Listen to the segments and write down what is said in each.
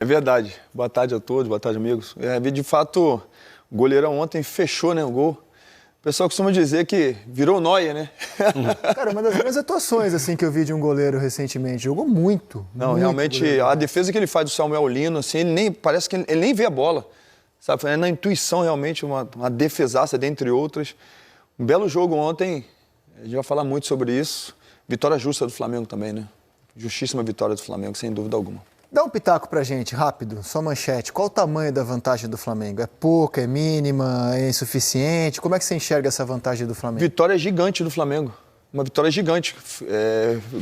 É verdade. Boa tarde a todos, boa tarde, amigos. De fato, o goleirão ontem fechou, né, o gol. O pessoal costuma dizer que virou Neuer, né? Cara, uma das grandes atuações assim, que eu vi de um goleiro recentemente. Jogou muito. Não, muito realmente, goleiro. a defesa que ele faz do Samuel Lino, assim, parece que ele nem vê a bola. Sabe? É na intuição, realmente, uma defesaça, dentre outras. Um belo jogo ontem, a gente vai falar muito sobre isso. Vitória justa do Flamengo também, né? Justíssima vitória do Flamengo, sem dúvida alguma. Dá um pitaco pra gente, rápido, só manchete. Qual o tamanho da vantagem do Flamengo? É pouca, é mínima, é insuficiente? Como é que você enxerga essa vantagem do Flamengo? Vitória gigante do Flamengo. Uma vitória gigante.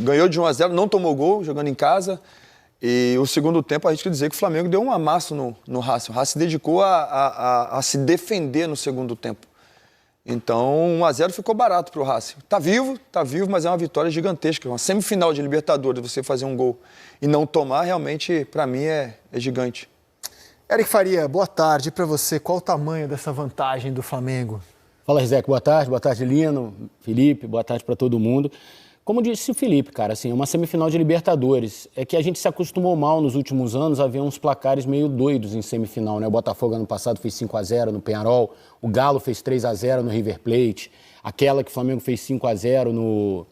Ganhou de 1-0, não tomou gol, jogando em casa. E o segundo tempo, a gente quer dizer que o Flamengo deu um amasso no Racing. O Racing se dedicou a se defender no segundo tempo. Então, 1-0 ficou barato para o Racing. Tá vivo, mas é uma vitória gigantesca. Uma semifinal de Libertadores, você fazer um gol e não tomar, realmente, para mim, é gigante. Eric Faria, boa tarde. Para você, qual o tamanho dessa vantagem do Flamengo? Fala, Rizek, boa tarde, Lino, Felipe, boa tarde para todo mundo. Como disse o Felipe, cara, assim, é uma semifinal de Libertadores. É que a gente se acostumou mal nos últimos anos a ver uns placares meio doidos em semifinal, né? O Botafogo ano passado fez 5-0 no Peñarol, o Galo fez 3-0 no River Plate, aquela que o Flamengo fez 5-0 no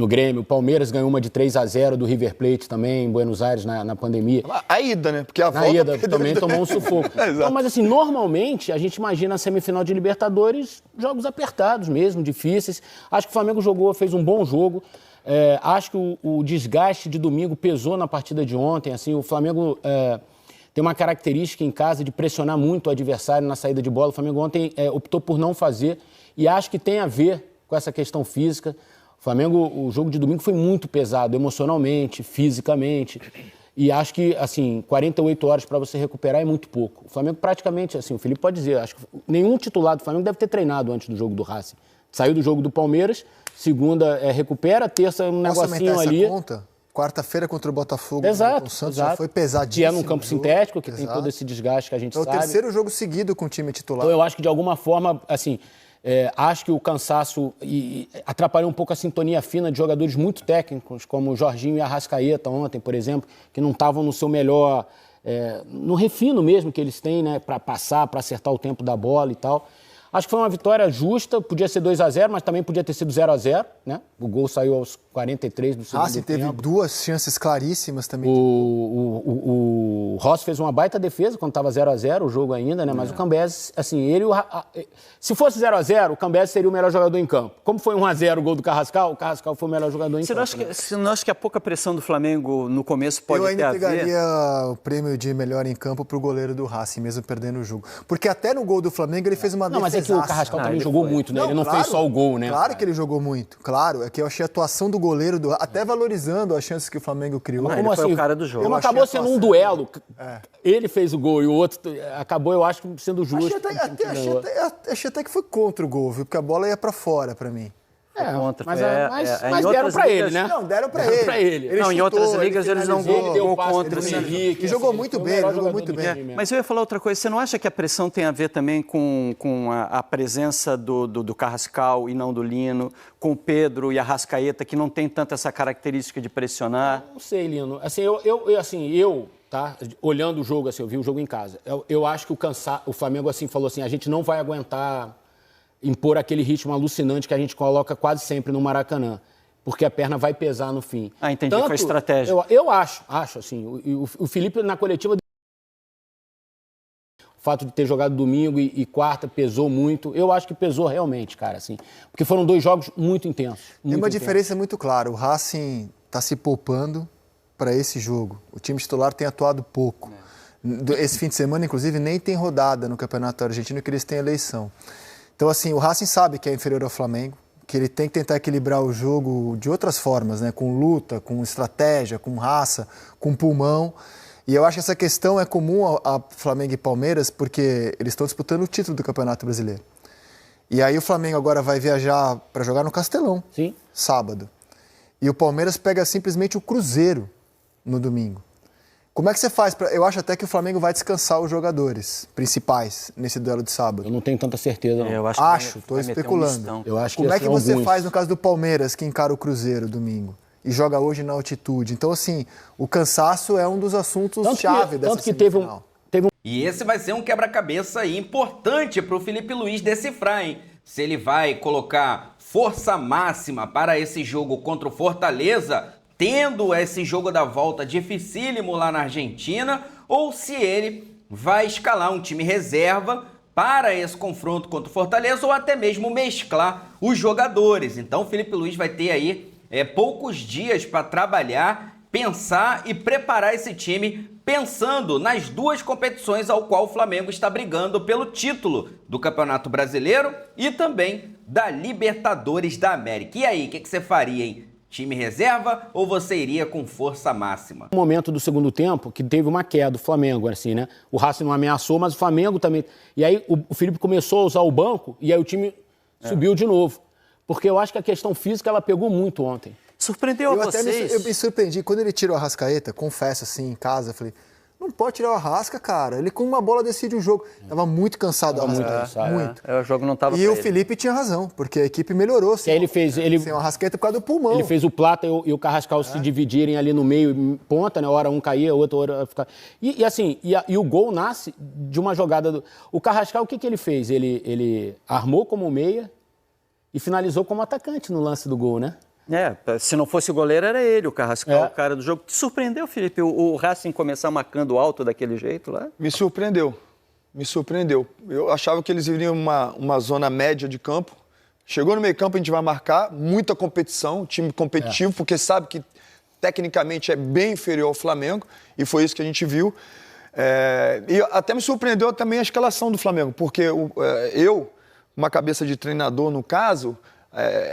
Grêmio, o Palmeiras ganhou uma de 3-0 do River Plate também, em Buenos Aires, na pandemia. A ida, né? Porque a volta... A ida também tomou um sufoco. Então, mas assim, normalmente a gente imagina a semifinal de Libertadores jogos apertados mesmo, difíceis. Acho que o Flamengo fez um bom jogo. Acho que o desgaste de domingo pesou na partida de ontem. Assim, o Flamengo tem uma característica em casa de pressionar muito o adversário na saída de bola. O Flamengo ontem optou por não fazer e acho que tem a ver com essa questão física. O Flamengo, o jogo de domingo foi muito pesado, emocionalmente, fisicamente. E acho que, assim, 48 horas para você recuperar é muito pouco. O Flamengo praticamente, assim, o Felipe pode dizer, acho que nenhum titular do Flamengo deve ter treinado antes do jogo do Racing. Saiu do jogo do Palmeiras, segunda recupera, terça um negocinho ali. Essa conta? Quarta-feira contra o Botafogo, exato, o Santos exato. já foi pesadíssimo. Que é num campo sintético, que exato. tem todo esse desgaste que a gente sabe. É o terceiro jogo seguido com o time titular. Então eu acho que de alguma forma, assim... acho que o cansaço atrapalhou um pouco a sintonia fina de jogadores muito técnicos, como o Jorginho e a Arrascaeta ontem, por exemplo, que não estavam no seu melhor, no refino mesmo que eles têm, né, para passar, para acertar o tempo da bola e tal. Acho que foi uma vitória justa, podia ser 2-0, mas também podia ter sido 0-0, né? O gol saiu aos 43 do segundo tempo. Teve duas chances claríssimas também. O Rossi fez uma baita defesa quando estava 0-0 o jogo ainda, né? Mas o Cambés, assim, se fosse 0-0, o Cambés seria o melhor jogador em campo. Como foi 1-0 o gol do Carrascal, o Carrascal foi o melhor jogador em campo. Você não acha que a pouca pressão do Flamengo no começo pode ter a ver? Eu ainda pegaria o prêmio de melhor em campo para o goleiro do Racing, mesmo perdendo o jogo. Porque até no gol do Flamengo ele fez uma defesa. Mas é que o Carrascal também jogou muito, né? Ele não fez só o gol, né? Claro que ele jogou muito, claro. É que eu achei a atuação do goleiro, até valorizando as chances que o Flamengo criou. Mas ele foi o cara do jogo. Como acabou sendo um duelo. Ele fez o gol e o outro acabou, eu acho, sendo justo. Achei até que foi contra o gol, viu? Porque a bola ia pra fora pra mim. Mas deram pra ele, né? Não, deram pra ele. Não, em outras ligas eles não gol contra. Ele jogou muito bem, jogou muito bem. Mas eu ia falar outra coisa. Você não acha que a pressão tem a ver também com a presença do Carrascal e não do Lino, com o Pedro e a Arrascaeta, que não tem tanto essa característica de pressionar? Não sei, Lino. Assim, tá? Olhando o jogo, assim, eu vi o jogo em casa. Eu acho que o Flamengo assim, falou assim, a gente não vai aguentar impor aquele ritmo alucinante que a gente coloca quase sempre no Maracanã, porque a perna vai pesar no fim. Entendi, foi estratégia. Eu acho assim, o Felipe na coletiva... O fato de ter jogado domingo e quarta pesou muito. Eu acho que pesou realmente, cara, assim, porque foram dois jogos muito intensos. Tem uma diferença muito clara, o Racing está se poupando para esse jogo. O time titular tem atuado pouco. Esse fim de semana, inclusive, nem tem rodada no Campeonato Argentino, que eles têm eleição. Então, assim, o Racing sabe que é inferior ao Flamengo, que ele tem que tentar equilibrar o jogo de outras formas, né? Com luta, com estratégia, com raça, com pulmão. E eu acho que essa questão é comum a Flamengo e Palmeiras, porque eles estão disputando o título do Campeonato Brasileiro. E aí o Flamengo agora vai viajar para jogar no Castelão, sim, sábado. E o Palmeiras pega simplesmente o Cruzeiro no domingo. Como é que você faz? Eu acho até que o Flamengo vai descansar os jogadores principais nesse duelo de sábado. Eu não tenho tanta certeza, não. Eu estou especulando. Eu acho que Como é que você alguns. faz no caso do Palmeiras, que encara o Cruzeiro domingo? e joga hoje na altitude. Então, assim, o cansaço é um dos assuntos-chave dessa semifinal. E esse vai ser um quebra-cabeça importante para o Filipe Luiz decifrar, hein? Se ele vai colocar força máxima para esse jogo contra o Fortaleza, tendo esse jogo da volta dificílimo lá na Argentina, ou se ele vai escalar um time reserva para esse confronto contra o Fortaleza, ou até mesmo mesclar os jogadores. Então o Filipe Luiz vai ter aí poucos dias para trabalhar, pensar e preparar esse time, pensando nas duas competições ao qual o Flamengo está brigando pelo título do Campeonato Brasileiro e também da Libertadores da América. E aí, o que você faria, hein? Time reserva ou você iria com força máxima? No momento do segundo tempo, que teve uma queda do Flamengo, assim, né? O Racing não ameaçou, mas o Flamengo também. E aí o Felipe começou a usar o banco e aí o time subiu de novo. Porque eu acho que a questão física, ela pegou muito ontem. Surpreendeu a vocês? Eu me surpreendi. Quando ele tirou a Arrascaeta, confesso assim, em casa, eu falei, não pode tirar o Arrasca, cara. Ele com uma bola decide o jogo. Tava muito cansado. Muito cansado. Muito. O jogo não tava. E o Felipe tinha razão, porque a equipe melhorou. E aí ele fez... Sem o Arrascaeta por causa do pulmão. Ele fez o Plata e o Carrascal se dividirem ali no meio, ponta, né? Hora um caía, outra ficar. E assim, o gol nasce de uma jogada. O Carrascal, o que ele fez? Ele armou como meia e finalizou como atacante no lance do gol, né? Se não fosse o goleiro, era ele, o Carrascal, o cara do jogo. Te surpreendeu, Felipe, o Racing começar marcando alto daquele jeito lá? Me surpreendeu. Eu achava que eles iriam uma zona média de campo. Chegou no meio campo, a gente vai marcar, muita competição, time competitivo, porque sabe que tecnicamente é bem inferior ao Flamengo, e foi isso que a gente viu. E até me surpreendeu também a escalação do Flamengo, porque eu, uma cabeça de treinador no caso...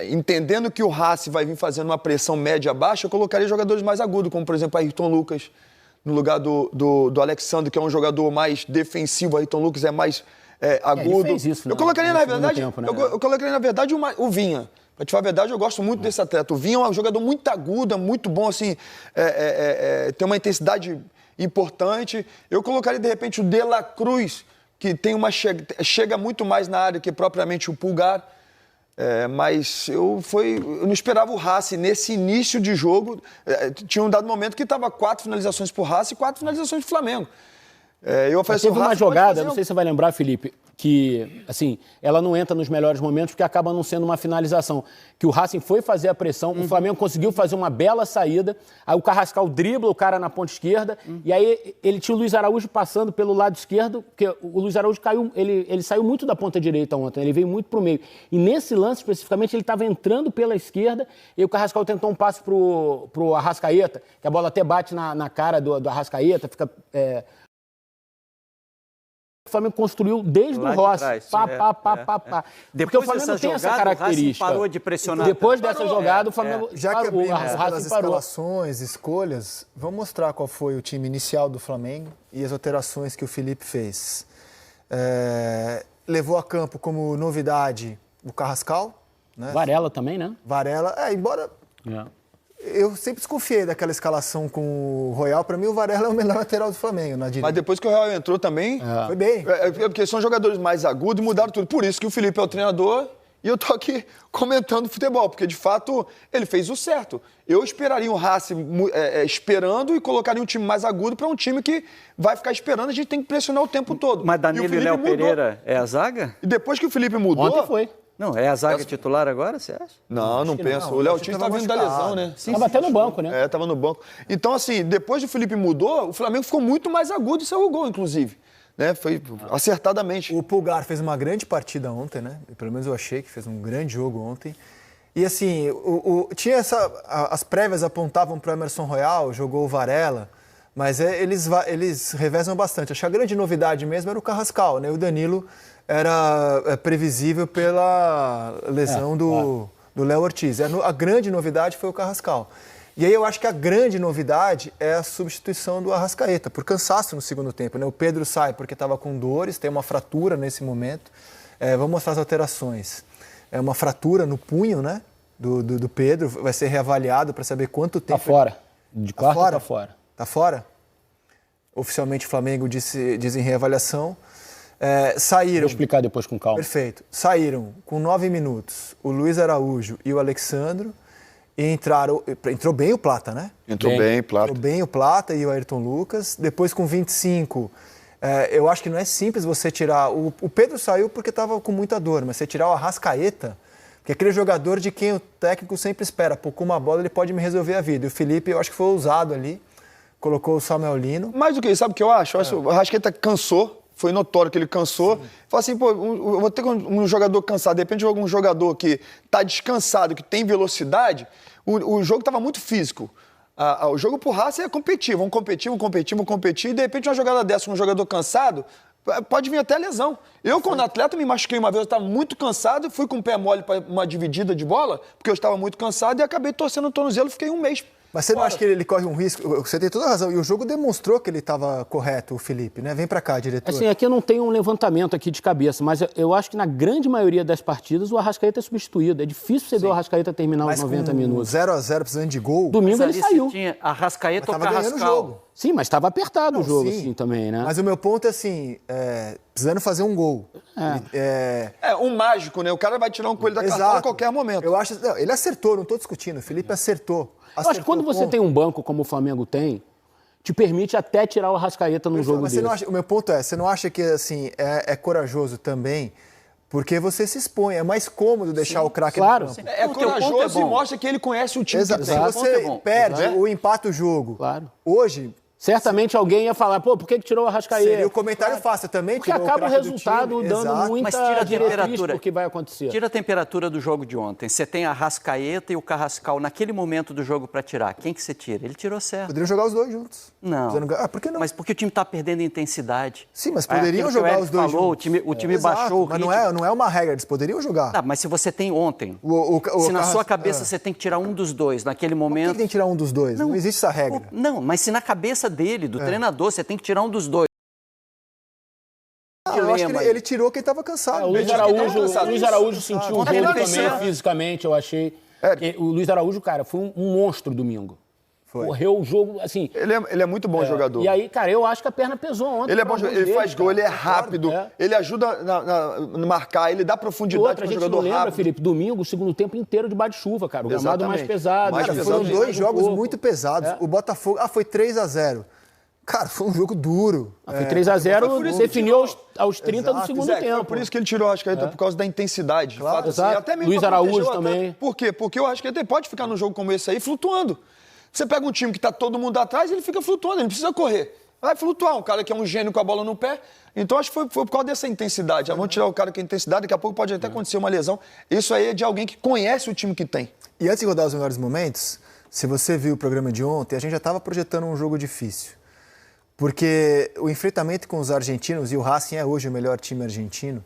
entendendo que o Racing vai vir fazendo uma pressão média-baixa, eu colocaria jogadores mais agudos, como, por exemplo, Ayrton Lucas, no lugar do Alexandre, que é um jogador mais defensivo. Ayrton Lucas é mais agudo. Ele fez isso, eu colocaria, na verdade, tempo, né? eu colocaria, na verdade, o Vinha. Pra te falar a verdade, eu gosto muito desse atleta. O Vinha é um jogador muito agudo, muito bom, assim, tem uma intensidade importante. Eu colocaria, de repente, o De La Cruz, que tem chega muito mais na área que propriamente o Pulgar. Mas eu não esperava o Racing nesse início de jogo. Tinha um dado momento que estava 4 finalizações para o Racing e 4 finalizações para o Flamengo. Eu falei assim, teve uma jogada, não sei se você vai lembrar, Felipe, que assim, ela não entra nos melhores momentos porque acaba não sendo uma finalização. Que o Racing foi fazer a pressão, o Flamengo conseguiu fazer uma bela saída, aí o Carrascal dribla o cara na ponta esquerda, e aí ele tinha o Luiz Araújo passando pelo lado esquerdo, porque o Luiz Araújo caiu, ele saiu muito da ponta direita ontem, ele veio muito pro meio. E nesse lance, especificamente, ele estava entrando pela esquerda, e o Carrascal tentou um passe pro Arrascaeta, que a bola até bate na cara do Arrascaeta, fica... O Flamengo construiu desde o Rossi. Depois o Flamengo dessa tem essa jogada, característica. o Racing parou de pressionar. Depois dessa jogada, o Flamengo Já que abrimos pelas parou. escalações, escolhas, vamos mostrar qual foi o time inicial do Flamengo e as alterações que o Felipe fez. Levou a campo como novidade o Carrascal. Né? Varela também, né? Varela, embora... Eu sempre desconfiei daquela escalação com o Royal. Para mim, o Varela é o melhor lateral do Flamengo, na direita. Mas depois que o Royal entrou também... Foi bem. Porque são jogadores mais agudos e mudaram tudo. Por isso que o Felipe é o treinador e eu tô aqui comentando futebol. Porque, de fato, ele fez o certo. Eu esperaria o Racing esperando e colocaria um time mais agudo para um time que vai ficar esperando. A gente tem que pressionar o tempo todo. Mas Danilo e Léo Pereira é a zaga? E depois que o Felipe mudou... Ontem foi. Não, é a zaga titular agora, você acha? Não penso. O Léo Tite tá vindo da lesão, né? Estava até no banco, né? Tava no banco. Então, assim, depois que o Felipe mudou, o Flamengo ficou muito mais agudo e saiu o gol, inclusive. Né? Foi acertadamente. O Pulgar fez uma grande partida ontem, né? Pelo menos eu achei que fez um grande jogo ontem. E, assim, tinha as prévias apontavam para o Emerson Royal, jogou o Varela, mas eles revezam bastante. Acho que a grande novidade mesmo era o Carrascal, né? O Danilo... era previsível pela lesão do Léo Ortiz. A grande novidade foi o Carrascal. E aí eu acho que a grande novidade é a substituição do Arrascaeta, por cansaço no segundo tempo. Né? O Pedro sai porque estava com dores, tem uma fratura nesse momento. Vamos mostrar as alterações. É uma fratura no punho, né? Do Pedro, vai ser reavaliado para saber quanto tempo... Tá fora. De quarta tá fora. Tá fora? Oficialmente o Flamengo diz em reavaliação. Saíram... Vou explicar depois com calma. Perfeito. Saíram com 9 minutos o Luiz Araújo e o Alexandro E entrou bem o Plata, né? Entrou bem, Plata. Entrou bem o Plata e o Ayrton Lucas. Depois, com 25, eu acho que não é simples você tirar... O Pedro saiu porque estava com muita dor, mas você tirar o Arrascaeta, que é aquele jogador de quem o técnico sempre espera. Pô, com uma bola ele pode me resolver a vida. E o Felipe, eu acho que foi ousado ali. Colocou o Samuel Lino. Mais do que isso, sabe o que eu acho? Eu acho que o Arrascaeta cansou. Foi notório que ele cansou. Falou assim, pô, eu vou ter um jogador cansado. De repente, algum jogador que está descansado, que tem velocidade. O jogo estava muito físico. O jogo pro Racing é competir. Vamos competir. E, de repente, uma jogada dessa, um jogador cansado, pode vir até lesão. Eu, quando atleta, me machuquei uma vez. Eu estava muito cansado. Fui com o pé mole para uma dividida de bola, porque eu estava muito cansado. E acabei torcendo o tornozelo. Fiquei um mês. Mas você não acha que ele corre um risco? Você tem toda a razão. E o jogo demonstrou que ele estava correto, o Felipe, né? Vem pra cá, diretor. Assim, aqui eu não tenho um levantamento aqui de cabeça, mas eu acho que na grande maioria das partidas o Arrascaeta é substituído. É difícil você ver o Arrascaeta terminar os 90 minutos. 0-0 precisando de gol. Domingo ele saiu. Tinha Arrascaeta ou ganhando o Carrascal. jogo. Sim, mas estava apertado o jogo, sim. assim, também, né? Mas o meu ponto é assim, precisando fazer um gol. Um mágico, né? O cara vai tirar um coelho da cartola a qualquer momento. Eu acho, não, ele acertou, não estou discutindo. O Felipe acertou. Eu acho que quando você tem um banco como o Flamengo tem, te permite até tirar o Arrascaeta num jogo desse. O meu ponto é, você não acha que assim, é corajoso também? Porque você se expõe, é mais cômodo deixar o craque no campo. É corajoso e mostra que ele conhece o time que tem. Se você perde ou empata o jogo, hoje... Certamente alguém ia falar, pô, por que tirou o Arrascaeta? Seria o comentário fácil também. Porque acaba o resultado dando muita Mas tira a temperatura do que vai acontecer. Tira a temperatura do jogo de ontem. Você tem a Arrascaeta e o Carrascal naquele momento do jogo para tirar. Quem que você tira? Ele tirou certo. Poderiam jogar os dois juntos. Não. Por que não? Mas porque o time está perdendo intensidade. Sim, mas poderiam jogar os dois juntos. O time baixou o ritmo. Mas não é uma regra, eles poderiam jogar. Tá, mas se você tem ontem, se na sua cabeça você tem que tirar um dos dois naquele momento... Por que tem que tirar um dos dois? Não existe essa regra. Não, mas se na cabeça dele, do treinador, você tem que tirar um dos dois. Eu acho que ele tirou quem estava cansado. O Luiz Araújo sentiu o jogo também fisicamente, eu achei. O Luiz Araújo, cara, foi um monstro domingo. Correu o jogo, assim... Ele é muito bom jogador. E aí, cara, eu acho que a perna pesou ontem. Ele é bom jogador, ele faz gol, ele é rápido, ele ajuda no marcar, ele dá profundidade para o jogador rápido. Lembra, Felipe, domingo, o segundo tempo inteiro de chuva, cara. O gramado mais pesado. Foram dois jogos muito pesados. O Botafogo, foi 3-0. Cara, foi um jogo duro. Foi 3-0, definiu aos 30 do segundo tempo. Por isso que ele tirou o Arrascaeta, por causa da intensidade. Claro, assim, até mesmo Luiz Araújo também. Por quê? Porque o Arrascaeta pode ficar num jogo como esse aí flutuando. Você pega um time que está todo mundo atrás, ele fica flutuando, ele não precisa correr. Vai flutuar, um cara que é um gênio com a bola no pé. Então, acho que foi por causa dessa intensidade. Vamos tirar o cara com a intensidade, daqui a pouco pode até acontecer uma lesão. Isso aí é de alguém que conhece o time que tem. E antes de rodar os melhores momentos, se você viu o programa de ontem, a gente já estava projetando um jogo difícil. Porque o enfrentamento com os argentinos, e o Racing é hoje o melhor time argentino,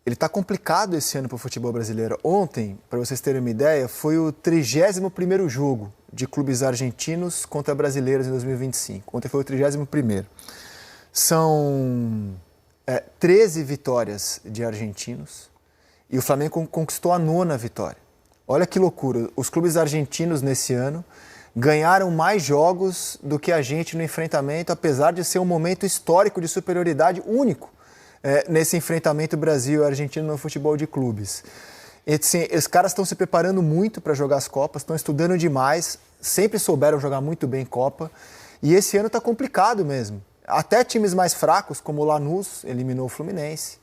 ele está complicado esse ano para o futebol brasileiro. Ontem, para vocês terem uma ideia, foi o 31º jogo de clubes argentinos contra brasileiros em 2025. Ontem foi o 31º. São 13 vitórias de argentinos e o Flamengo conquistou a 9ª vitória. Olha que loucura. Os clubes argentinos nesse ano ganharam mais jogos do que a gente no enfrentamento, apesar de ser um momento histórico de superioridade único nesse enfrentamento Brasil e Argentina no futebol de clubes. E, assim, os caras estão se preparando muito para jogar as Copas, estão estudando demais, sempre souberam jogar muito bem Copa, e esse ano está complicado mesmo. Até times mais fracos, como o Lanús, eliminou o Fluminense,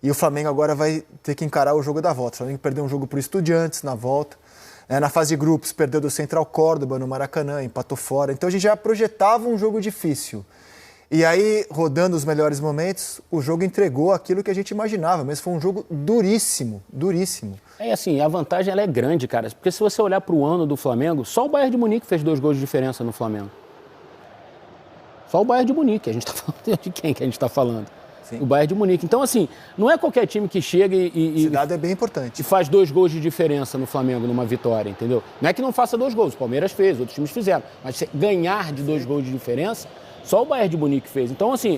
e o Flamengo agora vai ter que encarar o jogo da volta. O Flamengo perdeu um jogo para o Estudiantes na volta, na fase de grupos perdeu do Central Córdoba no Maracanã, empatou fora, então a gente já projetava um jogo difícil. E aí, rodando os melhores momentos, o jogo entregou aquilo que a gente imaginava, mas foi um jogo duríssimo, duríssimo. Assim, a vantagem ela é grande, cara, porque se você olhar para o ano do Flamengo, só o Bayern de Munique fez 2 gols de diferença no Flamengo. Só o Bayern de Munique, a gente está falando de quem que a gente está falando? Sim. O Bayern de Munique. Então, assim, não é qualquer time que chega Esse dado é bem importante. E faz 2 gols de diferença no Flamengo numa vitória, entendeu? Não é que não faça 2 gols, o Palmeiras fez, outros times fizeram, mas ganhar de 2 gols de diferença, só o Bayern de Munique fez. Então, assim,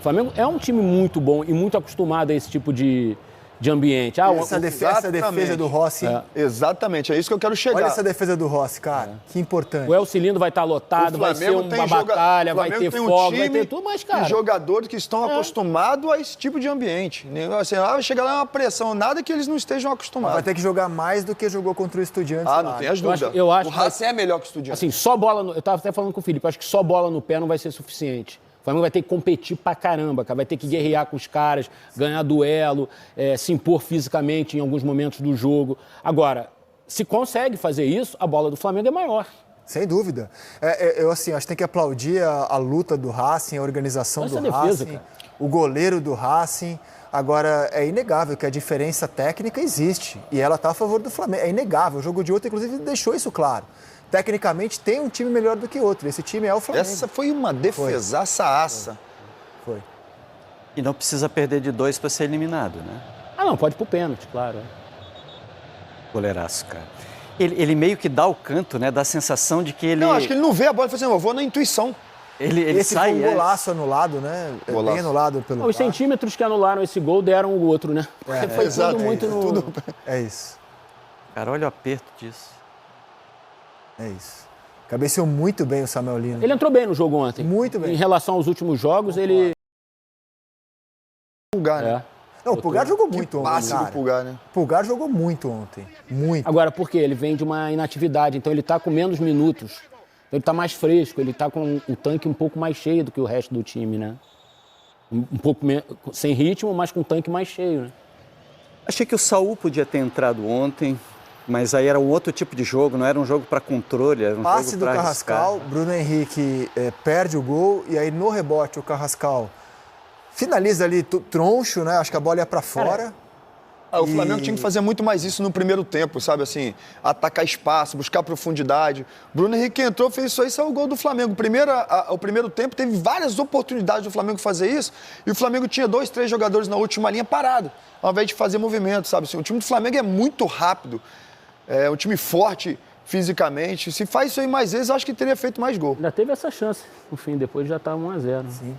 o Flamengo é um time muito bom e muito acostumado a esse tipo de de ambiente. Essa defesa do Rossi. Exatamente, é isso que eu quero chegar. Olha essa defesa do Rossi, cara. Que importante. O El Cilindro vai estar lotado, vai ser uma batalha, vai ter fogo, vai ter tudo, mas, cara... E jogadores que estão acostumados a esse tipo de ambiente. Assim, chega lá uma pressão, nada que eles não estejam acostumados. Vai ter que jogar mais do que jogou contra o Estudiantes. Não tem as dúvidas. Eu acho o Racing é melhor que o Estudiantes. Assim, só bola... Eu estava até falando com o Felipe, acho que só bola no pé não vai ser suficiente. O Flamengo vai ter que competir pra caramba, cara. Vai ter que guerrear com os caras, ganhar duelo, se impor fisicamente em alguns momentos do jogo. Agora, se consegue fazer isso, a bola do Flamengo é maior. Sem dúvida. Eu assim, acho que tem que aplaudir a luta do Racing, a organização do defesa, Racing, cara. o goleiro do Racing. Agora, é inegável que a diferença técnica existe e ela está a favor do Flamengo. É inegável. O jogo de ontem, inclusive, deixou isso claro. Tecnicamente, tem um time melhor do que outro. Esse time é o Flamengo. Essa foi uma defesaça-aça. Foi. E não precisa perder de 2 para ser eliminado, né? Não, pode ir pro pênalti, claro. Goleiraço, cara. Ele meio que dá o canto, né? Dá a sensação de que ele... Não, acho que ele não vê a bola e fala assim, eu vou na intuição. Ele sai... Esse foi um golaço anulado, né? Bem anulado pelo Os centímetros que anularam esse gol deram o outro, né? Foi exato, tudo muito no... É isso. Cara, olha o aperto disso. É isso. Cabeceou muito bem o Samuel Lino. Ele entrou bem no jogo ontem. Muito bem. Em relação aos últimos jogos, ele... Pulgar, né? Não, o Pulgar jogou muito ontem, Passe cara. do Pulgar, né? Pulgar jogou muito ontem. Muito. Agora, por quê? Ele vem de uma inatividade, então ele tá com menos minutos. Então ele tá mais fresco, ele tá com o tanque um pouco mais cheio do que o resto do time, né? Um pouco sem ritmo, mas com o tanque mais cheio, né? Achei que o Saul podia ter entrado ontem, mas aí era um outro tipo de jogo, não era um jogo para controle, era um Passe jogo do para Carrascal, Bruno Henrique perde o gol e aí no rebote o Carrascal finaliza ali troncho, né? Acho que a bola ia para fora. O Flamengo tinha que fazer muito mais isso no primeiro tempo, sabe? Assim, atacar espaço, buscar profundidade. Bruno Henrique entrou, fez isso aí, saiu o gol do Flamengo. O primeiro tempo teve várias oportunidades do Flamengo fazer isso e o Flamengo tinha 2, 3 jogadores na última linha parado, ao invés de fazer movimento, sabe? Assim, o time do Flamengo é muito rápido, é um time forte fisicamente. Se faz isso aí mais vezes, eu acho que teria feito mais gol. Ainda teve essa chance, no fim, depois já tá 1-0. Sim.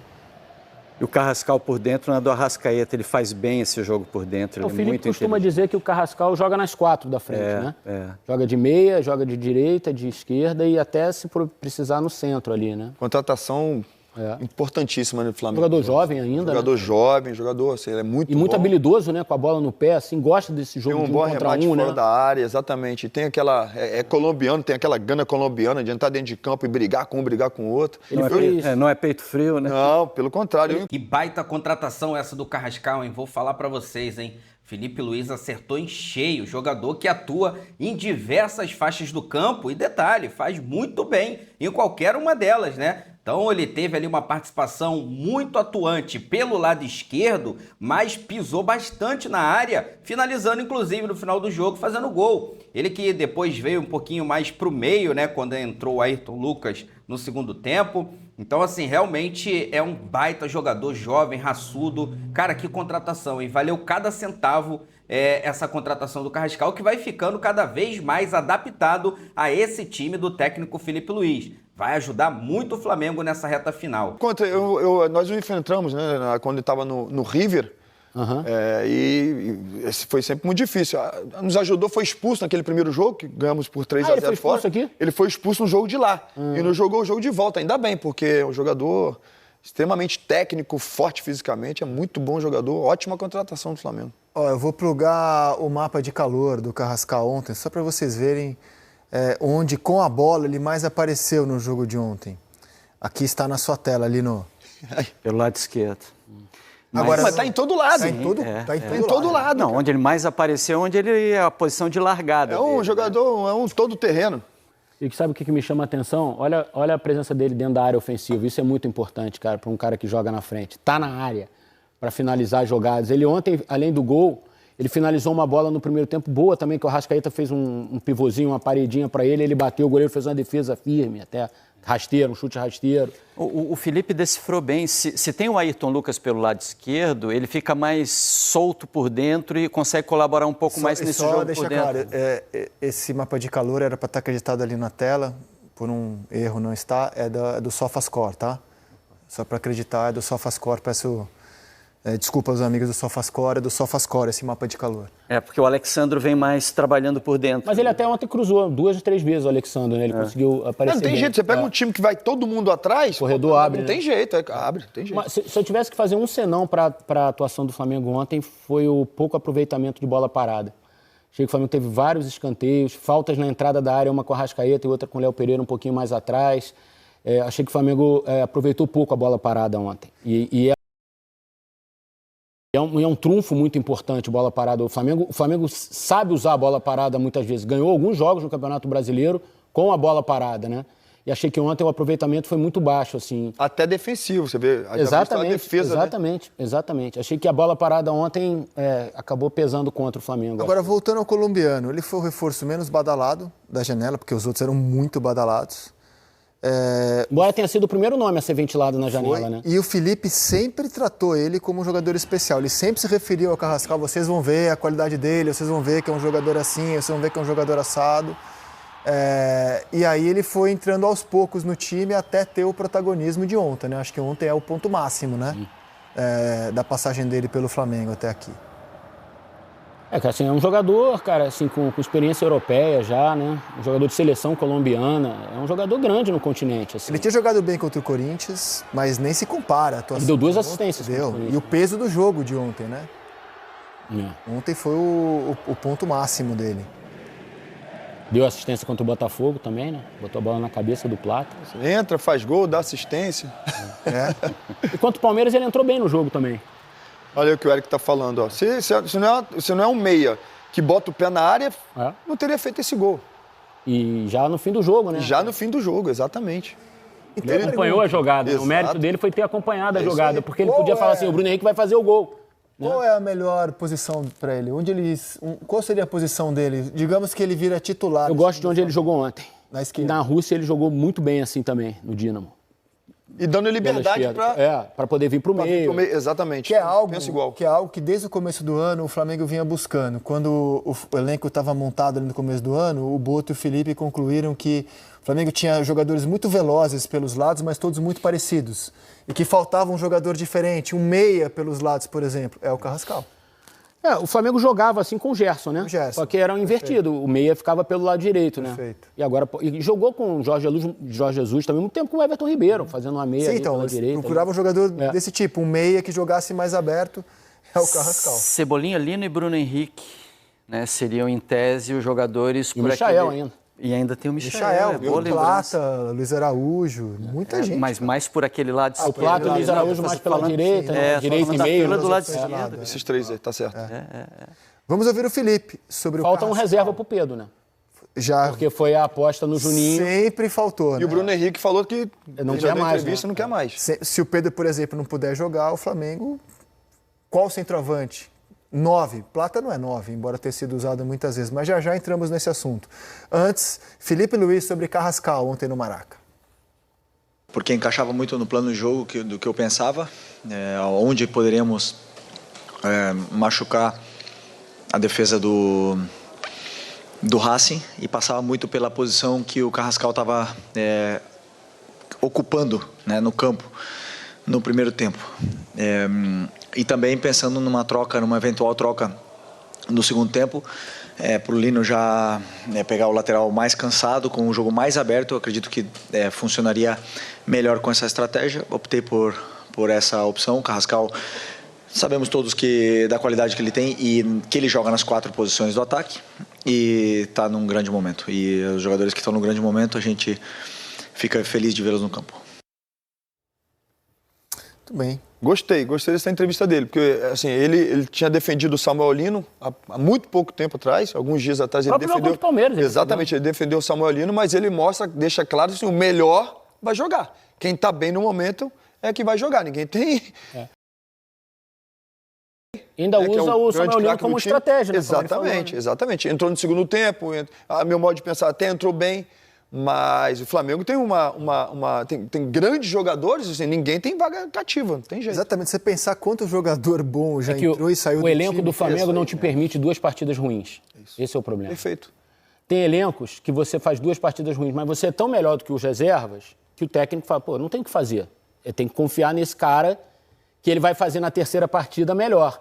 E o Carrascal por dentro, na do Arrascaeta, ele faz bem esse jogo por dentro, ele O é Felipe muito costuma inteligente. dizer que o Carrascal joga nas 4 da frente, né? Joga de meia, joga de direita, de esquerda e até se precisar no centro ali, né? Contratação importantíssima no Flamengo. Jogador jovem ainda, Jogador né? jovem, jogador, assim, ele é muito E muito bom. habilidoso, né? Com a bola no pé, assim, gosta desse jogo Tem um de bom contra remate né? fora da área, exatamente. Tem aquela... É colombiano, tem aquela gana colombiana de entrar dentro de campo e brigar com um, brigar com o outro. Não é peito frio, né? Não, pelo contrário. Que baita contratação essa do Carrascal, hein? Vou falar pra vocês, hein? Felipe Luiz acertou em cheio, jogador que atua em diversas faixas do campo e detalhe, faz muito bem em qualquer uma delas, né? Então ele teve ali uma participação muito atuante pelo lado esquerdo, mas pisou bastante na área, finalizando inclusive no final do jogo, fazendo gol. Ele que depois veio um pouquinho mais pro meio, né, quando entrou o Ayrton Lucas no segundo tempo. Então assim, realmente é um baita jogador, jovem, raçudo. Cara, que contratação, hein? Valeu cada centavo essa contratação do Carrascal, que vai ficando cada vez mais adaptado a esse time do técnico Felipe Luiz. Vai ajudar muito o Flamengo nessa reta final. Nós o enfrentamos, né, quando ele estava no River, e esse foi sempre muito difícil. Nos ajudou, foi expulso naquele primeiro jogo, que ganhamos por 3-0 ele foi expulso fora. aqui? Ele foi expulso no jogo de lá. E não jogou o jogo de volta, ainda bem, porque é um jogador extremamente técnico, forte fisicamente, é muito bom jogador, ótima contratação do Flamengo. Eu vou plugar o mapa de calor do Carrascal ontem, só para vocês verem onde, com a bola, ele mais apareceu no jogo de ontem. Aqui está na sua tela, ali no... Pelo lado esquerdo. Mas está em todo lado. Tá em todo lado. Não, onde ele mais apareceu, onde ele é a posição de largada. É um dele, jogador, é um todo terreno. E sabe o que me chama a atenção? Olha a presença dele dentro da área ofensiva. Isso é muito importante, cara, para um cara que joga na frente. Tá na área para finalizar jogadas. Ele ontem, além do gol, ele finalizou uma bola no primeiro tempo boa também, que o Arrascaeta fez um pivôzinho, uma paredinha para ele bateu, o goleiro fez uma defesa firme, até rasteiro, um chute rasteiro. O Felipe decifrou bem. Se tem o Ayrton Lucas pelo lado esquerdo, ele fica mais solto por dentro e consegue colaborar um pouco mais nesse jogo por dentro. Claro, esse mapa de calor era para estar acreditado ali na tela, por um erro não está, é do SofaScore, tá? Só para acreditar, é do SofaScore, peço Desculpa aos amigos do SofaScore, esse mapa de calor. Porque o Alexandro vem mais trabalhando por dentro. Mas ele até ontem cruzou 2 ou 3 vezes o Alexandro, né? Ele conseguiu aparecer. Não tem bem. jeito, você pega um time que vai todo mundo atrás. Corredor abre. Não tem jeito, abre, tem jeito. Mas, se eu tivesse que fazer um senão para a atuação do Flamengo ontem, foi o pouco aproveitamento de bola parada. Achei que o Flamengo teve vários escanteios, faltas na entrada da área, uma com a Arrascaeta e outra com o Léo Pereira um pouquinho mais atrás. Achei que o Flamengo aproveitou pouco a bola parada ontem. É um trunfo muito importante, bola parada. O Flamengo sabe usar a bola parada muitas vezes. Ganhou alguns jogos no Campeonato Brasileiro com a bola parada, né? E achei que ontem o aproveitamento foi muito baixo, assim. Até defensivo, você vê. Exatamente, defesa, exatamente, né? Exatamente. Achei que a bola parada ontem acabou pesando contra o Flamengo. Agora, voltando ao colombiano, ele foi o reforço menos badalado da janela, porque os outros eram muito badalados. Embora tenha sido o primeiro nome a ser ventilado na janela, né? E o Felipe sempre tratou ele como um jogador especial. Ele sempre se referiu ao Carrascal. Vocês vão ver a qualidade dele, vocês vão ver que é um jogador assim, vocês vão ver que é um jogador assado. E aí ele foi entrando aos poucos no time até ter o protagonismo de ontem, né? Acho que ontem é o ponto máximo, né? Da passagem dele pelo Flamengo até aqui. Assim, é um jogador, cara, assim, com experiência europeia já, né? Um jogador de seleção colombiana. É um jogador grande no continente, assim. Ele tinha jogado bem contra o Corinthians, mas nem se compara a atuação. Ele deu 2 assistências. E o peso do jogo de ontem, né? Ontem foi o ponto máximo dele. Deu assistência contra o Botafogo também, né? Botou a bola na cabeça do Plata. Entra, faz gol, dá assistência. E contra o Palmeiras ele entrou bem no jogo também. Olha o que o Eric está falando. Ó. Se não é um meia que bota o pé na área, não teria feito esse gol. E já no fim do jogo, né? Já no fim do jogo, exatamente. Então, ele acompanhou a jogada. Exato. O mérito dele foi ter acompanhado a jogada, porque ele podia falar assim, o Bruno Henrique vai fazer o gol. Qual é a melhor posição para ele? Qual seria a posição dele? Digamos que ele vira titular. Eu gosto de onde ele jogou ontem. Na esquerda. Na Rússia ele jogou muito bem assim também, no Dínamo. E dando liberdade para poder vir para o meio. Exatamente. Que é algo que desde o começo do ano o Flamengo vinha buscando. Quando o elenco estava montado ali no começo do ano, o Boto e o Felipe concluíram que o Flamengo tinha jogadores muito velozes pelos lados, mas todos muito parecidos. E que faltava um jogador diferente, um meia pelos lados, por exemplo. É o Carrascal. O Flamengo jogava assim com o Gerson, né? Só que era um invertido. O meia ficava pelo lado direito, né? E agora jogou com o Jorge Jesus também muito tempo com o Everton Ribeiro, fazendo uma meia pela direita. Procurava um jogador desse tipo, um meia que jogasse mais aberto, é o Carrascal. Cebolinha, Lino e Bruno Henrique, né, seriam em tese os jogadores... E o Michael ainda. E ainda tem o Michael, o Plata, Luiz Araújo, muita gente. Mas mais por aquele lado esquerdo. O Plata e o Luiz Araújo mais pela direita, direita e meio. Do lado esquerdo. Esses três aí, tá certo. Vamos ouvir o Felipe sobre o Falta um reserva pro Pedro, né? Porque foi a aposta no Juninho. Sempre faltou, né? E o Bruno Henrique falou que não quer mais, né? Não quer mais. Se o Pedro, por exemplo, não puder jogar, o Flamengo... Qual centroavante? 9. Plata não é 9, embora tenha sido usado muitas vezes. Mas já entramos nesse assunto. Antes, Felipe Luiz sobre Carrascal ontem no Maraca. Porque encaixava muito no plano de jogo do que eu pensava, onde poderíamos machucar a defesa do Racing, e passava muito pela posição que o Carrascal estava ocupando, né, no campo no primeiro tempo. E também pensando numa eventual troca no segundo tempo, para o Lino já pegar o lateral mais cansado, com o jogo mais aberto. Eu acredito que funcionaria melhor com essa estratégia. Optei por essa opção. O Carrascal, sabemos todos da qualidade que ele tem e que ele joga nas 4 posições do ataque e está num grande momento. E os jogadores que estão num grande momento, a gente fica feliz de vê-los no campo. Muito bem. Gostei dessa entrevista dele, porque assim, ele tinha defendido o Samuel Lino há muito pouco tempo atrás, alguns dias atrás ele defendeu o Palmeiras. Exatamente, ele defendeu o Samuel Lino, mas ele deixa claro assim, o melhor vai jogar. Quem está bem no momento é que vai jogar, ninguém tem... Ainda usa o Samuel Lino como estratégia, né? Exatamente. Entrou no segundo tempo, meu modo de pensar, até entrou bem. Mas o Flamengo tem tem grandes jogadores, assim, ninguém tem vaga cativa, não tem jeito. Exatamente, você pensar quanto jogador bom já entrou e saiu do time. O elenco do Flamengo não te permite 2 partidas ruins. Esse é o problema. Perfeito. Tem elencos que você faz 2 partidas ruins, mas você é tão melhor do que os reservas que o técnico fala, não tem o que fazer. Tem que confiar nesse cara que ele vai fazer na terceira partida melhor.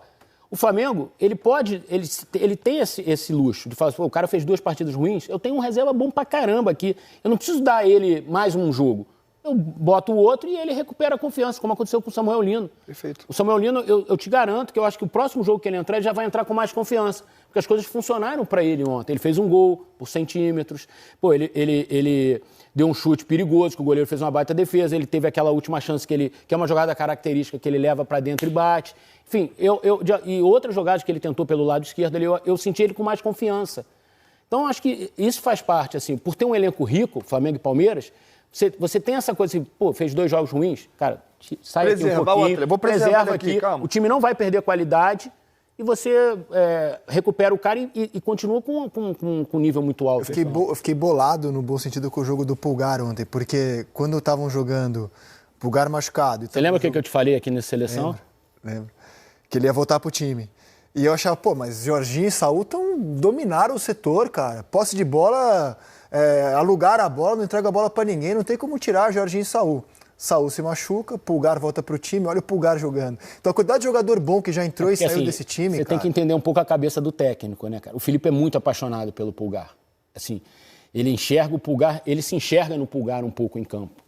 O Flamengo, ele tem esse luxo de falar assim, o cara fez 2 partidas ruins, eu tenho um reserva bom pra caramba aqui, eu não preciso dar a ele mais um jogo. Eu boto o outro e ele recupera a confiança, como aconteceu com o Samuel Lino. Perfeito. O Samuel Lino, eu te garanto que eu acho que o próximo jogo que ele entrar, ele já vai entrar com mais confiança. Porque as coisas funcionaram para ele ontem. Ele fez um gol por centímetros. Pô, ele deu um chute perigoso, que o goleiro fez uma baita defesa. Ele teve aquela última chance que é uma jogada característica que ele leva para dentro e bate. Enfim, e outras jogadas que ele tentou pelo lado esquerdo, eu senti ele com mais confiança. Então, acho que isso faz parte, assim, por ter um elenco rico, Flamengo e Palmeiras, você tem essa coisa assim, pô, fez 2 jogos ruins, cara, sai aqui um pouquinho, vou preservar aqui, calma. O time não vai perder qualidade e você recupera o cara e continua com um nível muito alto. Eu fiquei bolado, no bom sentido, com o jogo do Pulgar ontem, porque quando estavam jogando Pulgar machucado... Você lembra o que eu te falei aqui nessa seleção? Lembro. Que ele ia voltar pro time. E eu achava, pô, mas Jorginho e Saúl dominaram o setor, cara. Posse de bola... alugaram a bola, não entrega a bola pra ninguém, não tem como tirar Jorginho e Saúl. Saúl se machuca, Pulgar volta pro time, olha o Pulgar jogando. Então a quantidade de jogador bom que já entrou e saiu assim, desse time, você tem que entender um pouco a cabeça do técnico, né, cara? O Felipe é muito apaixonado pelo Pulgar. Assim, ele enxerga o Pulgar, ele se enxerga no Pulgar um pouco em campo.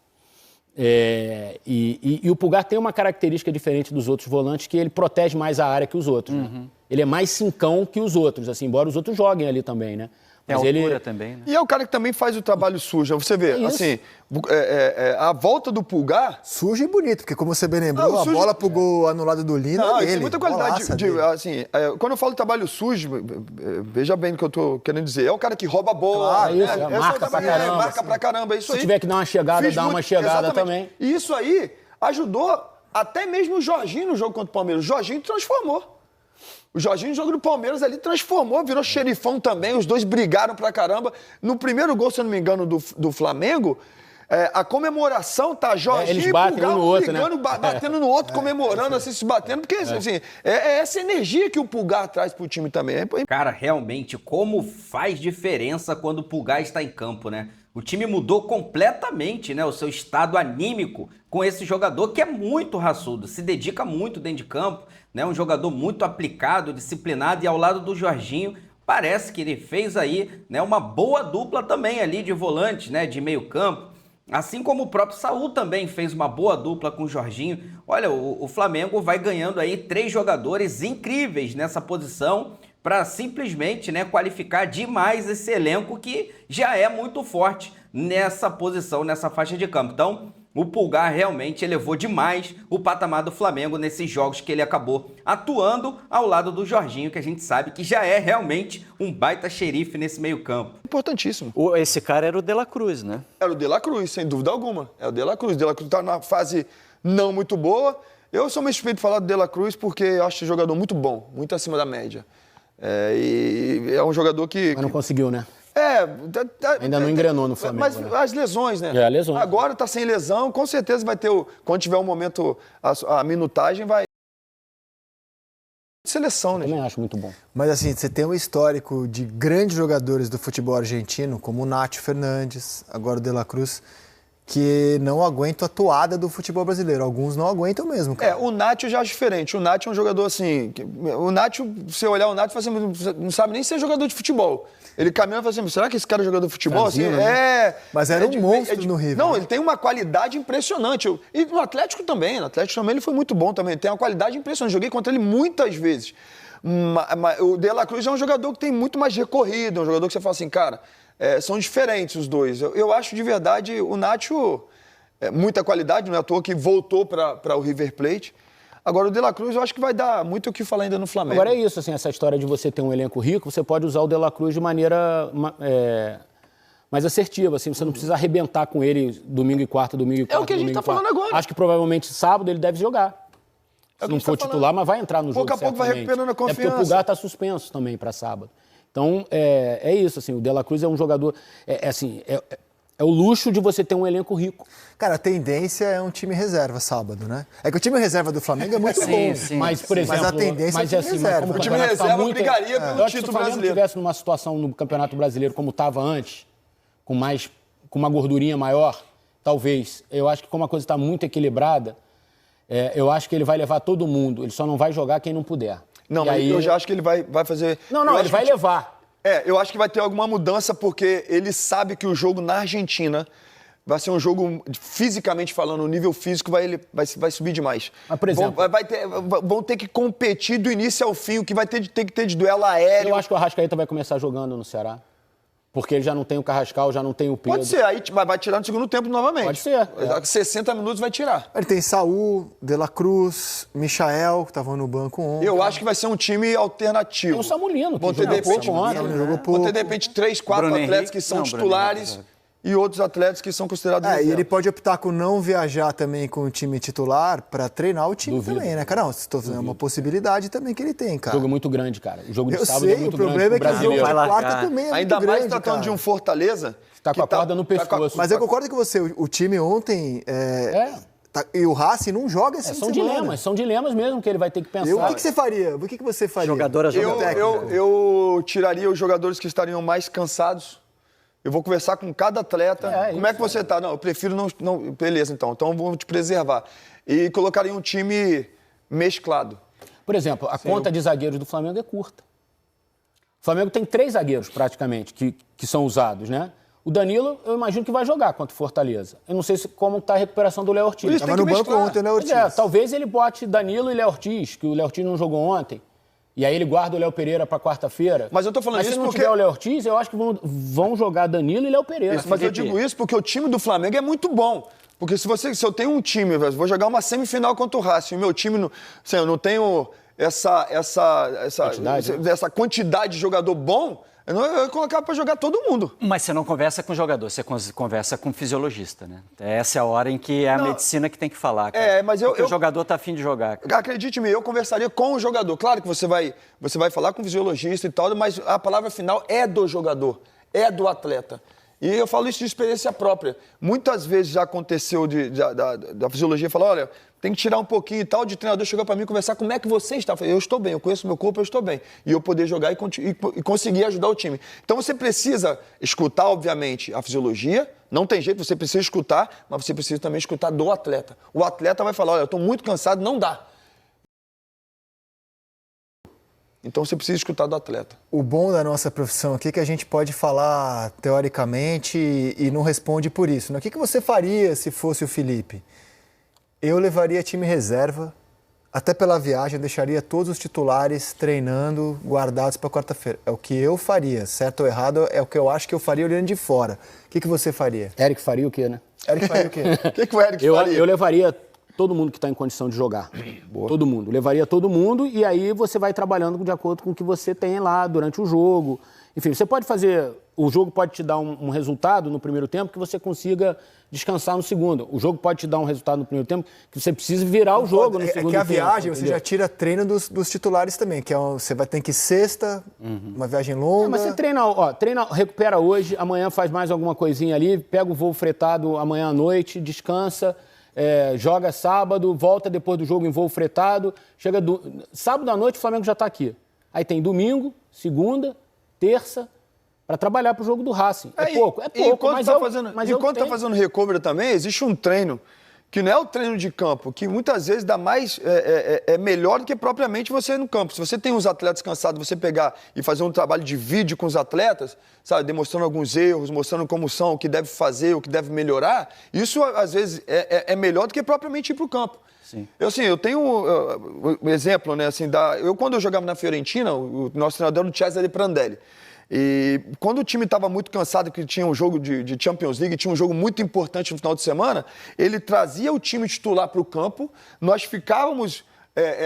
E o Pulgar tem uma característica diferente dos outros volantes, que ele protege mais a área que os outros. Né? Ele é mais cincão que os outros, assim, embora os outros joguem ali também, né? Mas altura também, né? E é o cara que também faz o trabalho sujo. Você vê, assim, a volta do Pulgar... Sujo e bonito, porque como você bem lembrou, a bola pro gol anulado do Lino é dele. Tem muita qualidade. Assim, quando eu falo trabalho sujo, veja bem o que eu tô querendo dizer. É o cara que rouba a bola. Claro, marca pra caramba. Marca pra caramba, é isso aí. Se tiver que dar uma chegada, dá uma chegada também. E isso aí ajudou até mesmo o Jorginho no jogo contra o Palmeiras. O Jorginho transformou. O Jorginho, no jogo do Palmeiras, ali transformou, virou xerifão também, os dois brigaram pra caramba. No primeiro gol, se eu não me engano, do Flamengo, a comemoração tá Jorginho eles batem e Pulgar um no outro, brigando, né? batendo no outro, comemorando, assim, se batendo, porque assim, é essa energia que o Pulgar traz pro time também. Cara, realmente, como faz diferença quando o Pulgar está em campo, né? O time mudou completamente, né, o seu estado anímico com esse jogador que é muito raçudo, se dedica muito dentro de campo, né, um jogador muito aplicado, disciplinado, e ao lado do Jorginho, parece que ele fez aí, né, uma boa dupla também ali de volante, né, de meio campo. Assim como o próprio Saúl também fez uma boa dupla com o Jorginho. Olha, o Flamengo vai ganhando aí 3 jogadores incríveis nessa posição para simplesmente, né, qualificar demais esse elenco que já é muito forte nessa posição, nessa faixa de campo. Então, o Pulgar realmente elevou demais o patamar do Flamengo nesses jogos que ele acabou atuando ao lado do Jorginho, que a gente sabe que já é realmente um baita xerife nesse meio campo. Importantíssimo. Esse cara era o De La Cruz, né? Era o De La Cruz, sem dúvida alguma. É o De La Cruz. O De La Cruz tá numa fase não muito boa. Eu sou meio suspeito de falar do De La Cruz porque eu acho um jogador muito bom, muito acima da média. E é um jogador que... Mas não conseguiu, né? Ainda não engrenou no Flamengo. Mas né? as lesões, né? Lesões. Agora tá sem lesão, com certeza vai ter quando tiver um momento, a minutagem vai... Seleção, né? Eu também acho muito bom. Mas assim, você tem um histórico de grandes jogadores do futebol argentino, como o Nacho Fernandes, agora o De La Cruz, que não aguentam a toada do futebol brasileiro. Alguns não aguentam mesmo, cara. O Nacho eu já acho diferente. O Nacho é um jogador assim... O Nacho, se você olhar o Nacho, você não sabe nem ser jogador de futebol. Ele caminha e fala assim, será que esse cara é jogador de futebol? Franzino, assim, né? Mas era um monstro no River. Não, ele tem uma qualidade impressionante. E no Atlético também. No Atlético também ele foi muito bom também. Tem uma qualidade impressionante. Joguei contra ele muitas vezes. O De La Cruz é um jogador que tem muito mais recorrido. É um jogador que você fala assim, cara... são diferentes os dois. Eu acho de verdade o Nacho muita qualidade, não é à toa que voltou para o River Plate. Agora o De La Cruz eu acho que vai dar muito o que falar ainda no Flamengo. Agora é isso, assim, essa história de você ter um elenco rico, você pode usar o De La Cruz de maneira mais assertiva, assim, você não precisa arrebentar com ele domingo e quarta, É o que a gente está falando agora. Acho que provavelmente sábado ele deve jogar. Se não for titular, mas vai entrar no jogo. Pouco a pouco vai recuperando a confiança. É porque o Pulgar está suspenso também para sábado. Então, é isso, assim, o De La Cruz é um jogador, é o luxo de você ter um elenco rico. Cara, a tendência é um time reserva sábado, né? É que o time reserva do Flamengo é muito bom. Sim. Mas, por exemplo... Mas a tendência é o time reserva. O time reserva brigaria pelo título brasileiro. Se o Flamengo estivesse numa situação no Campeonato Brasileiro como estava antes, com uma gordurinha maior, talvez. Eu acho que como a coisa está muito equilibrada, Eu acho que ele vai levar todo mundo, ele só não vai jogar quem não puder. Não, mas eu já acho que ele vai fazer... Não, ele vai levar. Eu acho que vai ter alguma mudança, porque ele sabe que o jogo na Argentina vai ser um jogo, fisicamente falando, o nível físico vai subir demais. Mas, por exemplo... Vão ter que competir do início ao fim, o que vai ter que ter de duelo aéreo. Eu acho que o Arrascaeta vai começar jogando no Ceará. Porque ele já não tem o Carrascal, já não tem o Pedro. Pode ser, aí vai tirar no segundo tempo novamente. Pode ser. 60 minutos vai tirar. Ele tem Saúl, De La Cruz, Michael, que estavam no banco ontem. Eu acho que vai ser um time alternativo. Tem o Samulino, que Vão ter, de repente, jogou pouco. Vão ter, de repente, 3, 4 Bruno atletas Henrique. que são Não, titulares e outros atletas que são considerados E reserva. ele pode optar com não viajar também com o time titular para treinar o time também, né, cara? Não, é uma possibilidade também que ele tem, cara. O jogo é muito grande, cara. O jogo de Eu sábado sei, é muito o problema grande é que o jogo de Vai quarta largar. também é Ainda muito mais grande, tratando cara. de um Fortaleza... Tá com a corda no pescoço. Mas eu concordo com você, o time ontem... E o Racing não joga assim. São dilemas mesmo que ele vai ter que pensar. O que você faria? O que você faria? Jogador a jogador. Eu tiraria os jogadores que estariam mais cansados. Eu vou conversar com cada atleta. Como é que você tá? Não, eu prefiro não... Beleza, então eu vou te preservar. E colocaria um time mesclado. Por exemplo, a conta de zagueiros do Flamengo é curta. O Flamengo tem 3 zagueiros, praticamente, que são usados, né? O Danilo, eu imagino que vai jogar contra o Fortaleza. Eu não sei como está a recuperação do Léo Ortiz. Estava no banco ontem o Léo Ortiz. Talvez ele bote Danilo e Léo Ortiz, que o Léo Ortiz não jogou ontem. E aí ele guarda o Léo Pereira para quarta-feira. Mas eu tô falando isso isso porque... se não porque... tiver o Léo Ortiz, eu acho que vão jogar Danilo e Léo Pereira. Mas eu digo isso porque o time do Flamengo é muito bom. Porque se eu tenho um time, vou jogar uma semifinal contra o Racing, o meu time, eu não tenho essa quantidade de jogador bom, eu colocava para jogar todo mundo. Mas você não conversa com o jogador, você conversa com o fisiologista, né? Essa é a hora em que é a medicina que tem que falar, cara. Porque o jogador tá afim de jogar. Cara. Acredite-me, eu conversaria com o jogador. Claro que você vai falar com o fisiologista e tal, mas a palavra final é do jogador, é do atleta. E eu falo isso de experiência própria. Muitas vezes já aconteceu da fisiologia falar, olha, tem que tirar um pouquinho e tal, de treinador chegar para mim conversar, como é que você está? Eu falei, eu estou bem, eu conheço meu corpo, eu estou bem. E eu poder jogar e conseguir ajudar o time. Então você precisa escutar, obviamente, a fisiologia, não tem jeito, você precisa escutar, mas você precisa também escutar do atleta. O atleta vai falar, olha, eu estou muito cansado, não dá. Então você precisa escutar do atleta. O bom da nossa profissão aqui é que a gente pode falar teoricamente e não responde por isso. Né? O que você faria se fosse o Felipe? Eu levaria time reserva, até pela viagem, eu deixaria todos os titulares treinando, guardados para quarta-feira. É o que eu faria, certo ou errado, é o que eu acho que eu faria olhando de fora. O que você faria? Eric faria o quê, né? Eric faria o quê? O que o Eric faria? Eu levaria todo mundo que está em condição de jogar. Boa. Todo mundo. Levaria todo mundo e aí você vai trabalhando de acordo com o que você tem lá durante o jogo. Enfim, você pode fazer... O jogo pode te dar um resultado no primeiro tempo que você consiga descansar no segundo. O jogo pode te dar um resultado no primeiro tempo que você precisa virar o jogo no segundo tempo. É que a viagem você já tira treino dos titulares também, que você vai ter que ir sexta, uma viagem longa. Mas você treina, recupera hoje, amanhã faz mais alguma coisinha ali, pega o voo fretado amanhã à noite, descansa, joga sábado, volta depois do jogo em voo fretado, sábado à noite o Flamengo já está aqui. Aí tem domingo, segunda, terça, para trabalhar para o jogo do Racing. É pouco, mas enquanto está fazendo recovery também, existe um treino que não é o treino de campo, que muitas vezes dá mais, é melhor do que propriamente você no campo. Se você tem os atletas cansados, você pegar e fazer um trabalho de vídeo com os atletas, sabe, demonstrando alguns erros, mostrando como são, o que deve fazer, o que deve melhorar, isso às vezes é melhor do que propriamente ir para o campo. Sim. Eu tenho um exemplo, né, assim, quando eu jogava na Fiorentina, o nosso treinador era o Cesare Prandelli. E quando o time estava muito cansado, que tinha um jogo de Champions League, tinha um jogo muito importante no final de semana, ele trazia o time titular para o campo, nós ficávamos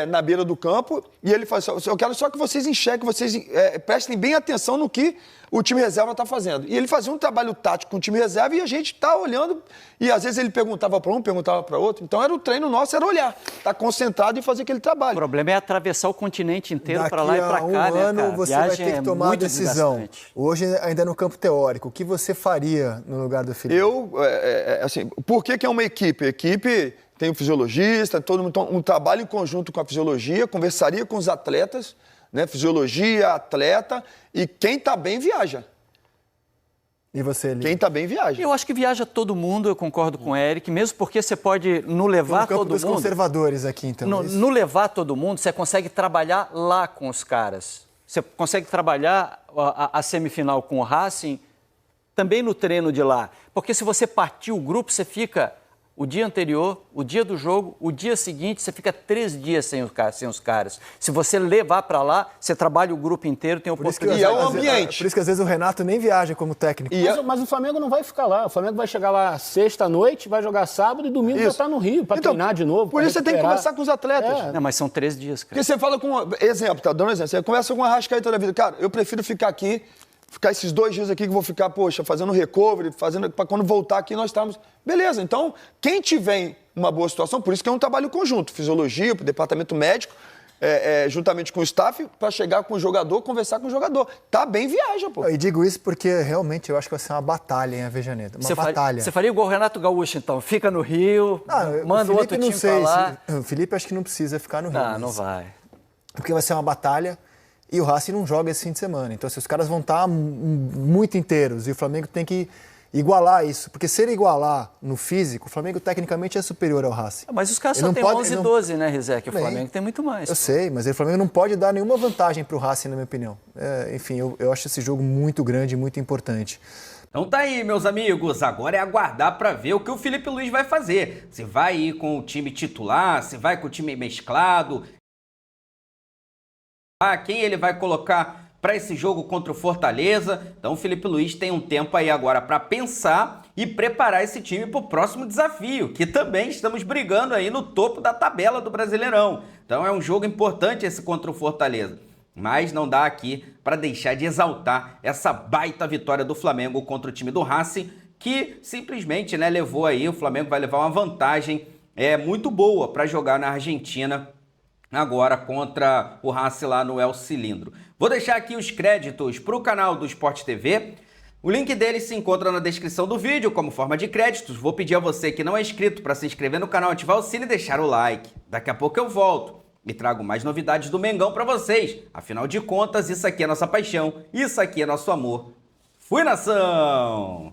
na beira do campo e ele falou assim, eu quero só que vocês enxerguem, vocês prestem bem atenção no que o time reserva está fazendo. E ele fazia um trabalho tático com o time reserva e a gente está olhando, e às vezes ele perguntava para um, perguntava para outro. Então o treino nosso era olhar, estar concentrado e fazer aquele trabalho. O problema é atravessar o continente inteiro para lá e para cá, né, cara? Daqui a um ano você vai ter que tomar a decisão. Desgastante. Hoje, ainda no campo teórico, o que você faria no lugar do Felipe? Por que é uma equipe? A equipe tem um fisiologista, todo mundo, um trabalho em conjunto com a fisiologia, conversaria com os atletas, né? Fisiologia, atleta, e quem está bem viaja. E você, Eli? Quem tá bem viaja. Eu acho que viaja todo mundo, eu concordo com o Eric, mesmo porque você pode, no levar campo todo dos mundo... conservadores aqui, então. No levar todo mundo, você consegue trabalhar lá com os caras. Você consegue trabalhar a semifinal com o Racing também no treino de lá. Porque se você partir o grupo, você fica o dia anterior, o dia do jogo, o dia seguinte, você fica 3 dias sem os caras. Se você levar para lá, você trabalha o grupo inteiro, tem oportunidade. E é o ambiente. Por isso que às vezes o Renato nem viaja como técnico. Mas o Flamengo não vai ficar lá. O Flamengo vai chegar lá sexta-noite, vai jogar sábado e domingo já tá no Rio para treinar de novo. Por isso você tem que conversar com os atletas. Não, mas são 3 dias, cara. Porque você fala com... Exemplo, tá dando um exemplo. Você conversa com o Arrascaeta toda a vida. Cara, eu prefiro ficar aqui, ficar esses 2 dias aqui que eu vou ficar, poxa, fazendo recovery, fazendo para quando voltar aqui nós estamos... Beleza, então, quem tiver uma boa situação, por isso que é um trabalho conjunto, fisiologia, departamento médico, juntamente com o staff, para chegar com o jogador, conversar com o jogador. Tá bem, viaja, pô. E digo isso porque realmente eu acho que vai ser uma batalha em Avejaneda. Uma batalha. Você faria igual o Renato Gaúcho, então? Fica no Rio, manda o outro time pra lá. O Felipe acho que não precisa ficar no Rio. Não vai. Porque vai ser uma batalha e o Racing não joga esse fim de semana. Então, os caras vão estar muito inteiros e o Flamengo tem que igualar isso. Porque se ele igualar no físico, o Flamengo tecnicamente é superior ao Racing. Mas os caras só têm 11 e 12, né, Rizek? O Flamengo tem muito mais. Eu sei, mas o Flamengo não pode dar nenhuma vantagem para o Racing, na minha opinião. Enfim, eu acho esse jogo muito grande e muito importante. Então tá aí, meus amigos, agora é aguardar para ver o que o Felipe Luiz vai fazer. Se vai ir com o time titular, se vai com o time mesclado, quem ele vai colocar para esse jogo contra o Fortaleza. Então o Felipe Luiz tem um tempo aí agora para pensar e preparar esse time para o próximo desafio, que também estamos brigando aí no topo da tabela do Brasileirão. Então é um jogo importante esse contra o Fortaleza. Mas não dá aqui para deixar de exaltar essa baita vitória do Flamengo contra o time do Racing, que simplesmente levou aí, o Flamengo vai levar uma vantagem muito boa para jogar na Argentina agora contra o Racing lá no El Cilindro. Vou deixar aqui os créditos para o canal do Sport TV. O link dele se encontra na descrição do vídeo como forma de créditos. Vou pedir a você que não é inscrito para se inscrever no canal, ativar o sino e deixar o like. Daqui a pouco eu volto e trago mais novidades do Mengão para vocês. Afinal de contas, isso aqui é nossa paixão, isso aqui é nosso amor. Fui, nação!